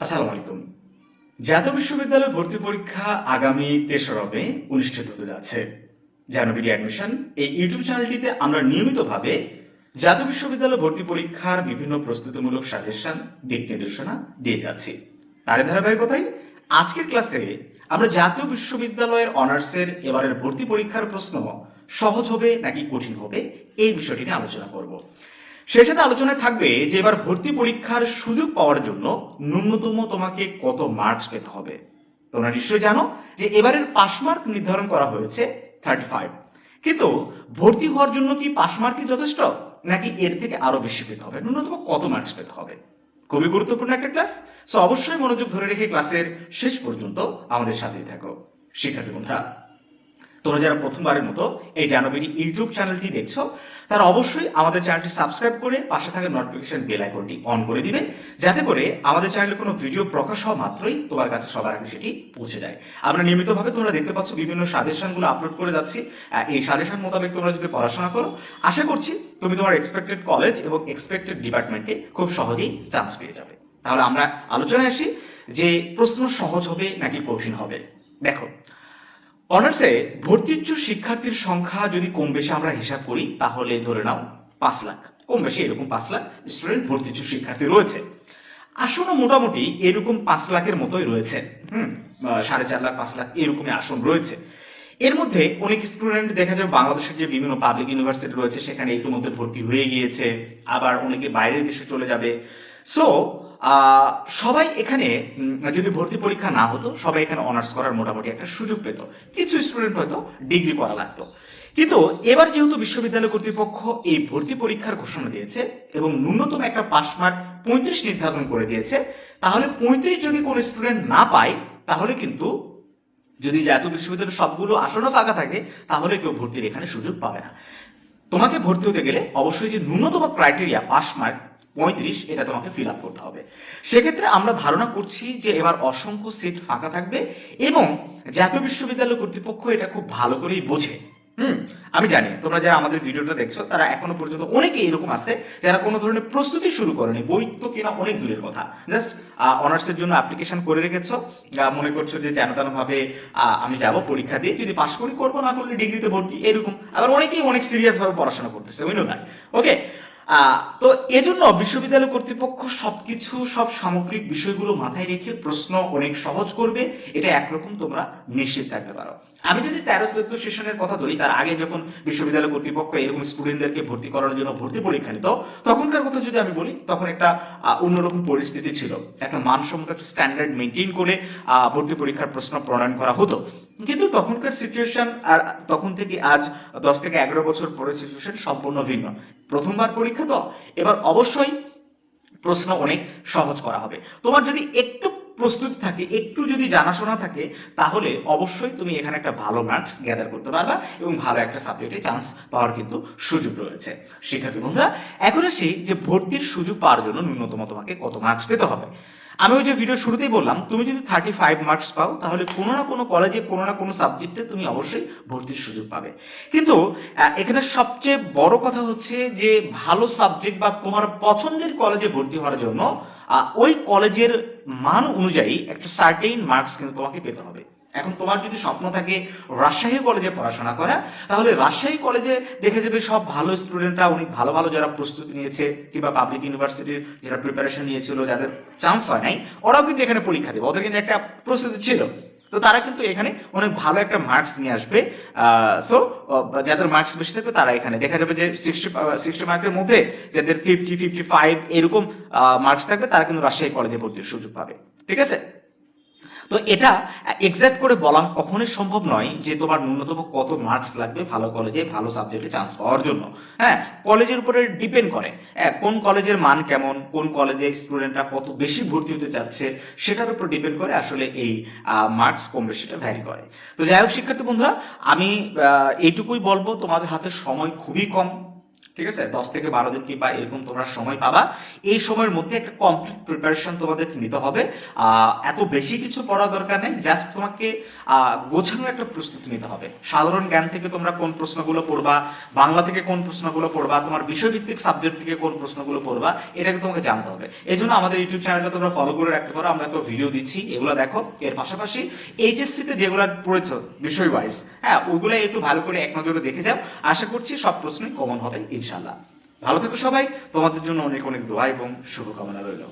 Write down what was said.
আসসালামু আলাইকুম। জাতীয় বিশ্ববিদ্যালয় ভর্তি পরীক্ষা আগামী ৩রা মে অনুষ্ঠিত হতে যাচ্ছে। জানুবিডি অ্যাডমিশন এই ইউটিউব চ্যানেলটিতে আমরা নিয়মিতভাবে জাতীয় বিশ্ববিদ্যালয় ভর্তি পরীক্ষার বিভিন্ন প্রস্তুতিমূলক সাজেশন, দিক নির্দেশনা দিয়ে যাচ্ছি। তার ধারাবাহিকতায় আজকের ক্লাসে আমরা জাতীয় বিশ্ববিদ্যালয়ের অনার্সের এবারের ভর্তি পরীক্ষার প্রশ্ন সহজ হবে নাকি কঠিন হবে এই বিষয়টি নিয়ে আলোচনা করব। সেই সাথে আলোচনায় থাকবে যে এবার ভর্তি পরীক্ষার সুযোগ পাওয়ার জন্য ন্যূনতম তোমাকে কত মার্কস পেতে হবে। তোমরা নিশ্চয়ই জানো যে এবারের পাস মার্ক নির্ধারণ করা হয়েছে 35, কিন্তু ভর্তি হওয়ার জন্য কি পাস মার্কই যথেষ্ট নাকি এর থেকে আরো বেশি পেতে হবে, ন্যূনতম কত মার্কস পেতে হবে? খুবই গুরুত্বপূর্ণ একটা ক্লাস, সো অবশ্যই মনোযোগ ধরে রেখে ক্লাসের শেষ পর্যন্ত আমাদের সাথেই থাকো। শিক্ষার্থী বন্ধুরা, তোমরা যারা প্রথমবারের মতো এই জানুবিডি ইউটিউব চ্যানেলটি দেখছো তারা অবশ্যই আমাদের চ্যানেলটি সাবস্ক্রাইব করে পাশে থাকা নোটিফিকেশন বেল আইকনটি অন করে দিবে, যাতে করে আমাদের চ্যানেলে কোনো ভিডিও প্রকাশ হওয়া মাত্রই তোমার কাছে সবার আগে সেটি পৌঁছে যায়। আমরা নিয়মিতভাবে তোমরা দেখতে পাচ্ছ বিভিন্ন সাজেশনগুলো আপলোড করে যাচ্ছি। এই সাজেশন মোতাবেক তোমরা যদি পড়াশোনা করো, আশা করছি তুমি তোমার এক্সপেক্টেড কলেজ এবং এক্সপেক্টেড ডিপার্টমেন্টে খুব সহজেই চান্স পেয়ে যাবে। তাহলে আমরা আলোচনায় আসি যে প্রশ্ন সহজ হবে নাকি কঠিন হবে। দেখো, অনার্সে ভর্তিচ্ছু শিক্ষার্থীর সংখ্যা যদি কম বেশি আমরা হিসাব করি তাহলে ধরে নাও 5 লাখ, কম বেশি এরকম 5 লাখ স্টুডেন্ট ভর্তিচ্ছু শিক্ষার্থী রয়েছে। আসনও মোটামুটি এরকম 5 লাখের মতোই রয়েছে। 4.5 লাখ 5 লাখ এরকমই আসন রয়েছে। এর মধ্যে অনেক স্টুডেন্ট দেখা যাবে বাংলাদেশের যে বিভিন্ন পাবলিক ইউনিভার্সিটি রয়েছে সেখানে ইতিমধ্যে ভর্তি হয়ে গিয়েছে, আবার অনেকে বাইরের দেশে চলে যাবে। সো সবাই এখানে যদি ভর্তি পরীক্ষা না হতো, সবাই এখানে অনার্স করার মোটামুটি একটা সুযোগ পেত। কিছু স্টুডেন্ট হয়তো ডিগ্রি করা লাগতো। কিন্তু এবার যেহেতু বিশ্ববিদ্যালয় কর্তৃপক্ষ এই ভর্তি পরীক্ষার ঘোষণা দিয়েছে এবং ন্যূনতম একটা পাস মার্ক 35 নির্ধারণ করে দিয়েছে, তাহলে 35 যদি কোনো স্টুডেন্ট না পায় তাহলে কিন্তু, যদি জাতীয় বিশ্ববিদ্যালয়ের সবগুলো আসনও ফাঁকা থাকে, তাহলে কেউ ভর্তির এখানে সুযোগ পাবে না। তোমাকে ভর্তি হতে গেলে অবশ্যই যে ন্যূনতম ক্রাইটেরিয়া পাস মার্ক 35 এটা তোমাকে ফিল আপ করতে হবে। সেক্ষেত্রে আমরা ধারণা করছি যে এবার অসংখ্য সিট ফাঁকা থাকবে এবং জাতীয় বিশ্ববিদ্যালয় কর্তৃপক্ষ এটা খুব ভালো করেই বোঝে। আমি জানি তোমরা যারা আমাদের ভিডিওটা দেখছো তারা এখনো পর্যন্ত অনেকে এরকম আছে যারা কোনো ধরনের প্রস্তুতি শুরু করেনি, বই তো কেনা অনেক দূরের কথা, জাস্ট অনার্সের জন্য অ্যাপ্লিকেশন করে রেখেছো, মনে করছো যে যেন তেন ভাবে আমি যাব পরীক্ষা দিয়ে, যদি পাশ করি করবো, না করলে ডিগ্রিতে ভর্তি, এরকম। আবার অনেকেই অনেক সিরিয়াস ভাবে পড়াশোনা করতেছে, উই নো দ্যাট। ওকে, তো এজন্য বিশ্ববিদ্যালয় কর্তৃপক্ষ সবকিছু, সব সামগ্রিক বিষয়গুলো মাথায় রেখে প্রশ্ন অনেক সহজ করবে, এটা একরকম তোমরা নিশ্চিত থাকতে পারো। আমি যদি 13-14 সেশনের কথা ধরি, তার আগে যখন বিশ্ববিদ্যালয় কর্তৃপক্ষ এরকম স্টুডেন্টদেরকে ভর্তি করার জন্য ভর্তি পরীক্ষা নিত, তখনকার কথা যদি আমি বলি, তখন একটা অন্যরকম পরিস্থিতি ছিল, একটা মানসম্মত একটা স্ট্যান্ডার্ড মেনটেন করে ভর্তি পরীক্ষার প্রশ্ন প্রণয়ন করা হতো। কিন্তু তখনকার সিচুয়েশন আর তখন থেকে আজ 10 থেকে 11 বছর পরে সিচুয়েশন সম্পূর্ণ ভিন্ন। প্রথমবার পরীক্ষা তো, এবার অবশ্যই প্রশ্ন অনেক সহজ করা হবে। তোমার যদি একটু প্রস্তুতি থাকে, একটু যদি জানাশোনা থাকে, তাহলে অবশ্যই তুমি এখানে একটা ভালো মার্কস গ্যাদার করতে পারবা এবং ভালো একটা সাবজেক্টে চান্স পাওয়ার কিন্তু সুযোগ রয়েছে। শিক্ষার্থী বন্ধুরা, এখন আসি যে ভর্তির সুযোগ পাওয়ার জন্য ন্যূনতম তোমাকে কত মার্কস পেতে হবে। আমি ওই যে ভিডিও শুরুতেই বললাম, তুমি যদি 35 মার্কস পাও তাহলে কোনো না কোনো কলেজে, কোনো না কোনো সাবজেক্টে তুমি অবশ্যই ভর্তির সুযোগ পাবে। কিন্তু এখানে সবচেয়ে বড় কথা হচ্ছে যে ভালো সাবজেক্ট বা তোমার পছন্দের কলেজে ভর্তি হওয়ার জন্য ওই কলেজের মান অনুযায়ী একটা সার্টেইন মার্কস কিন্তু তোমাকে পেতে হবে। এখন তোমার যদি স্বপ্ন থাকে রাজশাহী কলেজে পড়াশোনা করা, তাহলে রাজশাহী কলেজে দেখে যাবে সব ভালো স্টুডেন্টরা, অনেক ভালো ভালো যারা প্রস্তুতি নিয়েছে কিংবা পাবলিক ইউনিভার্সিটির যারা প্রিপারেশন নিয়েছিল, যাদের চান্স হয় নাই, ওরাও কিন্তু এখানে পরীক্ষা দেবে, ওদের কিন্তু একটা প্রস্তুতি ছিল, তো তারা কিন্তু এখানে অনেক ভালো একটা মার্কস নিয়ে আসবে। সো যাদের মার্কস বেশি থাকবে তারা এখানে দেখা যাবে যে 60 মার্কের মধ্যে যাদের 50-55 এরকম মার্কস থাকবে, তারা কিন্তু রাজশাহী কলেজে ভর্তির সুযোগ পাবে। ঠিক আছে, তো এটা এক্সাক্ট করে বলা কখনোই সম্ভব নয় যে তোমার ন্যূনতম কত মার্কস লাগবে ভালো কলেজে ভালো সাবজেক্টে চান্স পাওয়ার জন্য। হ্যাঁ, কলেজের উপরে ডিপেন্ড করে, কোন কলেজের মান কেমন, কোন কলেজে স্টুডেন্টরা কত বেশি ভর্তি হতে চাচ্ছে, সেটার উপর ডিপেন্ড করে আসলে এই মার্কস কম বেশিটা ভ্যারি করে। তো যাই হোক শিক্ষার্থী বন্ধুরা, আমি এইটুকুই বলবো, তোমাদের হাতে সময় খুবই কম, ঠিক আছে, 10 থেকে 12 দিন কিংবা এরকম তোমরা সময় পাবা। এই সময়ের মধ্যে একটা কমপ্লিট প্রিপারেশন তোমাদেরকে নিতে হবে। এত বেশি কিছু পড়া দরকার নেই, জাস্ট তোমাকে গোছানো একটা প্রস্তুতি নিতে হবে। সাধারণ জ্ঞান থেকে তোমরা কোন প্রশ্নগুলো পড়বা, বাংলা থেকে কোন প্রশ্নগুলো পড়বা, তোমার বিষয়ভিত্তিক সাবজেক্ট থেকে কোন প্রশ্নগুলো পড়বা, এটাকে তোমাকে জানতে হবে। এই জন্য আমাদের ইউটিউব চ্যানেলটা তোমরা ফলো করে রাখতে পারো, আমরা তো ভিডিও দিচ্ছি, এগুলো দেখো। এর পাশাপাশি এইচএসসিতে যেগুলো পড়েছো বিষয় ওয়াইজ, হ্যাঁ, ওইগুলো একটু ভালো করে এক নজরে দেখে যাও। আশা করছি সব প্রশ্নই কমন হবে ইনশাল্লাহ। ভালো থেকো সবাই, তোমাদের জন্য অনেক অনেক দোয়া এবং শুভকামনা রইল।